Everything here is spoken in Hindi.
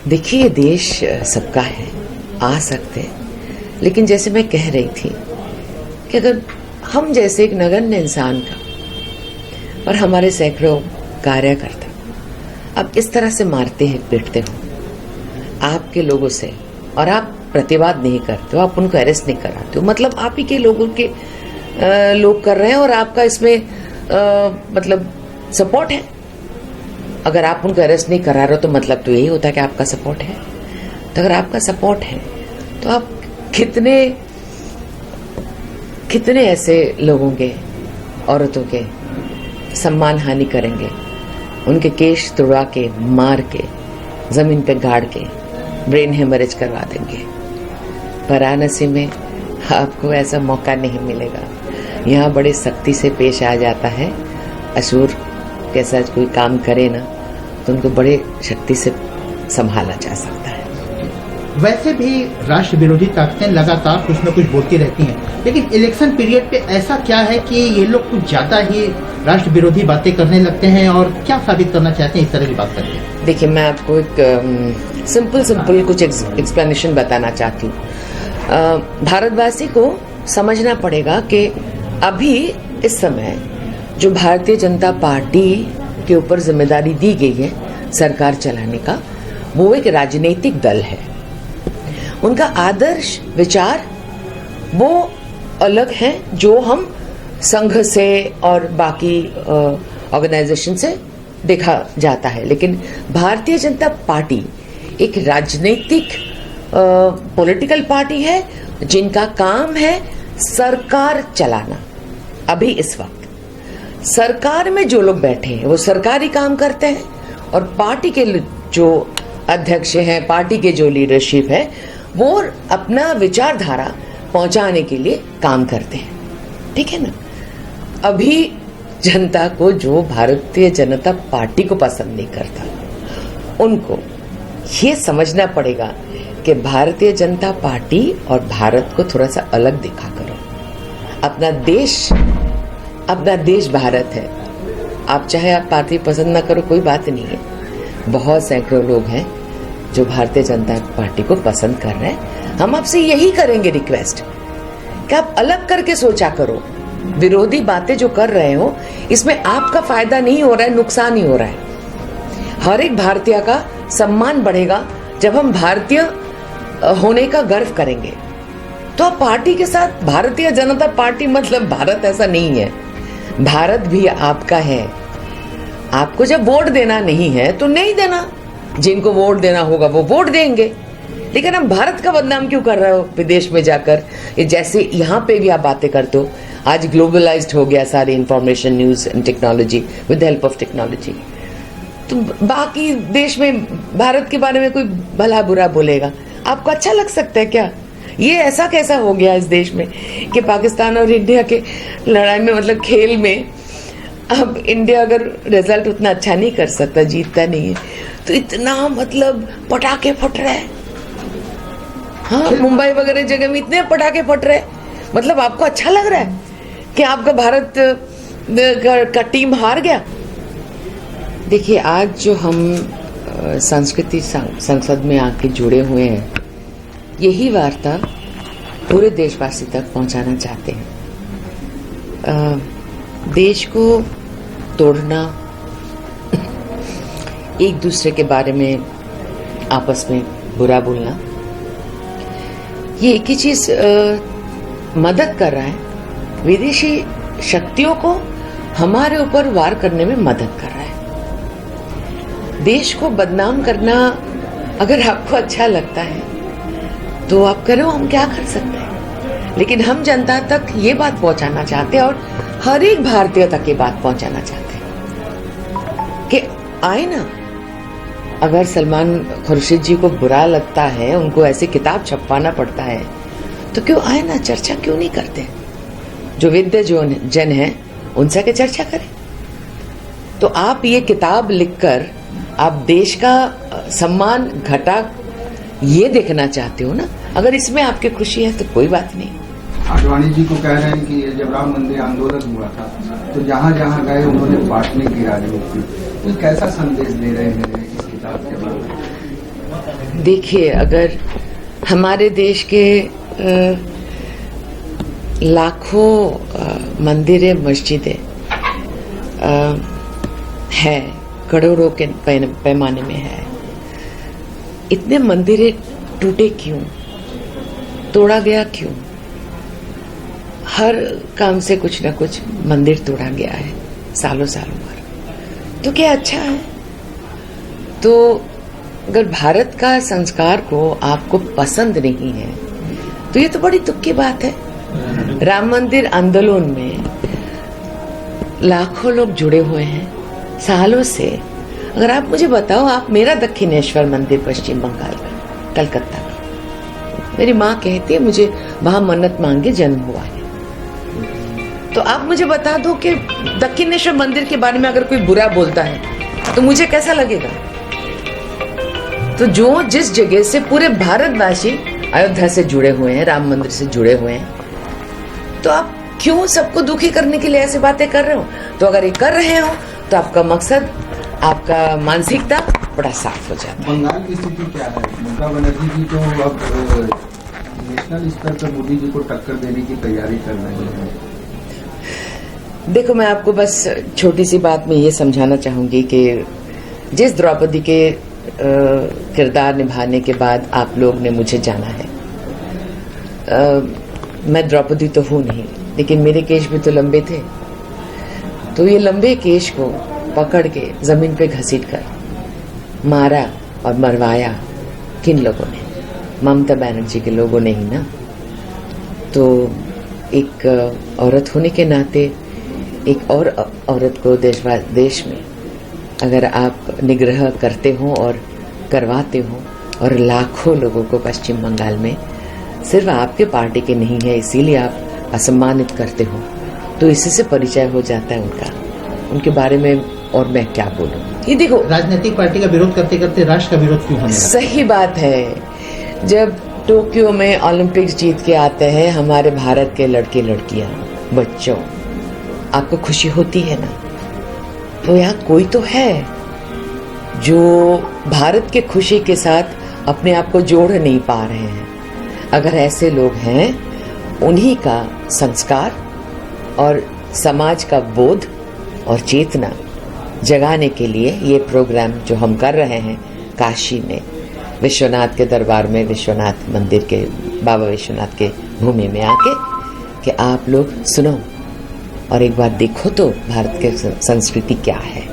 देखिए, देश सबका है, आ सकते हैं, लेकिन जैसे मैं कह रही थी कि अगर हम जैसे एक नगण्य इंसान का और हमारे सैकड़ों कार्यकर्ता अब इस तरह से मारते हैं, पीटते हो आपके लोगों से, और आप प्रतिवाद नहीं करते हो, आप उनको अरेस्ट नहीं कराते हो, मतलब आप ही के लोगों के लोग कर रहे हैं और आपका इसमें मतलब सपोर्ट है। अगर आप उनको अरेस्ट नहीं करा रहे हो तो मतलब तो यही होता है कि आपका सपोर्ट है। तो अगर आपका सपोर्ट है तो आप कितने ऐसे लोगों के, औरतों के सम्मान हानि करेंगे, उनके केश तुड़वा के, मार के, जमीन पे गाड़ के ब्रेन हेमरेज करवा देंगे। वाराणसी में आपको ऐसा मौका नहीं मिलेगा। यहाँ बड़े सख्ती से पेश आ जाता है। असुर के साथ कोई काम करे ना तो उनको बड़े शक्ति से संभाला जा सकता है। वैसे भी राष्ट्र विरोधी ताकतें लगातार कुछ न कुछ बोलती रहती हैं, लेकिन इलेक्शन पीरियड पे ऐसा क्या है कि ये लोग कुछ ज्यादा ही राष्ट्र विरोधी बातें करने लगते हैं, और क्या साबित करना चाहते हैं इस तरह की बात करके? देखिए, मैं आपको एक सिंपल कुछ एक्सप्लेनेशन बताना चाहती हूँ। भारतवासी को समझना पड़ेगा कि अभी इस समय जो भारतीय जनता पार्टी के ऊपर जिम्मेदारी दी गई है सरकार चलाने का, वो एक राजनीतिक दल है। उनका आदर्श विचार वो अलग है जो हम संघ से और बाकी ऑर्गेनाइजेशन से देखा जाता है, लेकिन भारतीय जनता पार्टी एक राजनीतिक पॉलिटिकल पार्टी है जिनका काम है सरकार चलाना। अभी इस वक्त सरकार में जो लोग बैठे हैं वो सरकारी काम करते हैं, और पार्टी के जो अध्यक्ष हैं, पार्टी के जो लीडरशिप है, वो अपना विचारधारा पहुंचाने के लिए काम करते हैं। ठीक है ना? अभी जनता को जो भारतीय जनता पार्टी को पसंद नहीं करता, उनको ये समझना पड़ेगा कि भारतीय जनता पार्टी और भारत को थोड़ा सा अलग दिखा करो। अपना देश भारत है। आप चाहे आप पार्टी पसंद ना करो, कोई बात नहीं है। बहुत सैकड़ों लोग हैं जो भारतीय जनता पार्टी को पसंद कर रहे हैं। हम आपसे यही करेंगे रिक्वेस्ट कि आप अलग करके सोचा करो। विरोधी बातें जो कर रहे हो, इसमें आपका फायदा नहीं हो रहा है, नुकसान ही हो रहा है। हर एक भारतीय का सम्मान बढ़ेगा जब हम भारतीय होने का गर्व करेंगे। तो आप पार्टी के साथ, भारतीय जनता पार्टी मतलब भारत ऐसा नहीं है। भारत भी आपका है। आपको जब वोट देना नहीं है तो नहीं देना, जिनको वोट देना होगा वो वोट देंगे, लेकिन हम भारत का बदनाम क्यों कर रहे हो विदेश में जाकर? जैसे यहाँ पे भी आप बातें करते हो, आज ग्लोबलाइज्ड हो गया सारी information, news and technology, with the help of technology. तो बाकी देश में भारत के बारे में कोई भला बुरा बोलेगा, आपको अच्छा लग सकता है क्या? ये ऐसा कैसा हो गया इस देश में कि पाकिस्तान और इंडिया के लड़ाई में, मतलब खेल में, अब इंडिया अगर रिजल्ट उतना अच्छा नहीं कर सकता, जीतता नहीं है, तो इतना मतलब पटाखे फट रहे हैं। हाँ, मुंबई वगैरह जगह में इतने पटाखे फट रहे हैं, मतलब आपको अच्छा लग रहा है कि आपका भारत का टीम हार गया? देखिए, आज जो हम संस्कृति संसद में आके जुड़े हुए हैं, यही वार्ता पूरे देशवासी तक पहुंचाना चाहते हैं। देश को तोड़ना, एक दूसरे के बारे में आपस में बुरा बोलना, ये एक ही चीज मदद कर रहा है, विदेशी शक्तियों को हमारे ऊपर वार करने में मदद कर रहा है। देश को बदनाम करना अगर आपको अच्छा लगता है तो आप करो, हम क्या कर सकते हैं, लेकिन हम जनता तक ये बात पहुंचाना चाहते हैं और हर एक भारतीय तक ये बात पहुंचाना चाहते हैं कि आए ना, अगर सलमान खुर्शीद जी को बुरा लगता है, उनको ऐसी किताब छपवाना पड़ता है, तो क्यों आए ना, चर्चा क्यों नहीं करते? जो विद्य जन है उनसे के चर्चा करें। तो आप ये किताब लिखकर आप देश का सम्मान घटा ये देखना चाहते हो ना? अगर इसमें आपकी खुशी है तो कोई बात नहीं। आडवाणी जी को कह रहे हैं कि जब राम मंदिर आंदोलन हुआ था तो जहाँ जहाँ गए उन्होंने बांटने की राजनीति, तो कैसा संदेश दे रहे हैं इस किताब के बारे में? देखिए, अगर हमारे देश के लाखों मंदिरें मस्जिदें है, करोड़ों के पैमाने में है, इतने मंदिरें टूटे क्यों, तोड़ा गया क्यों? हर काम से कुछ न कुछ मंदिर तोड़ा गया है सालों सालों भर। तो क्या अच्छा है? तो अगर भारत का संस्कार को आपको पसंद नहीं है तो ये तो बड़ी दुख की बात है। राम मंदिर आंदोलन में लाखों लोग जुड़े हुए हैं सालों से। अगर आप मुझे बताओ, आप मेरा दक्षिणेश्वर मंदिर पश्चिम बंगाल का, कलकत्ता का, मेरी माँ कहती है मुझे वहां मन्नत मांगे जन्म हुआ है। तो आप मुझे बता दो कि दक्षिणेश्वर मंदिर के बारे में अगर कोई बुरा बोलता है तो मुझे कैसा लगेगा? तो जो जिस जगह से पूरे भारतवासी अयोध्या से जुड़े हुए हैं, राम मंदिर से जुड़े हुए हैं, तो आप क्यों सबको दुखी करने के लिए ऐसे बातें कर रहे हो? तो अगर ये कर रहे हो तो आपका मकसद, आपका मानसिकता बड़ा साफ हो जाता है। बंगाल की स्थिति क्या है? ममता बनर्जी जी तो अब नेशनल स्तर पर मोदी जी को टक्कर देने की तैयारी कर रहे हैं। देखो, मैं आपको बस छोटी सी बात में ये समझाना चाहूंगी कि जिस द्रौपदी के किरदार निभाने के बाद आप लोग ने मुझे जाना है, मैं द्रौपदी तो हूं नहीं, लेकिन मेरे केश भी तो लंबे थे। तो ये लंबे केश को पकड़ के जमीन पे घसीट कर मारा और मरवाया किन लोगों ने? ममता बनर्जी के लोगों ने ही ना। तो एक औरत होने के नाते एक और औरत को देश में अगर आप निग्रह करते हो और करवाते हो, और लाखों लोगों को पश्चिम बंगाल में सिर्फ आपके पार्टी के नहीं है इसीलिए आप असम्मानित करते हो, तो इसी से परिचय हो जाता है उनका, उनके बारे में और मैं क्या बोलूं। ये देखो, राजनीतिक पार्टी का विरोध करते करते राष्ट्र का विरोध क्यों होने लगा? सही बात है। जब टोक्यो में ओलंपिक्स जीत के आते हैं हमारे भारत के लड़के लड़कियां, बच्चों, आपको खुशी होती है ना? तो यहाँ कोई तो है जो भारत के खुशी के साथ अपने आप को जोड़ नहीं पा रहे हैं। अगर ऐसे लोग हैं, उन्हीं का संस्कार और समाज का बोध और चेतना जगाने के लिए ये प्रोग्राम जो हम कर रहे हैं काशी में, विश्वनाथ के दरबार में, विश्वनाथ मंदिर के, बाबा विश्वनाथ के भूमि में आके, कि आप लोग सुनो और एक बार देखो तो भारत की संस्कृति क्या है।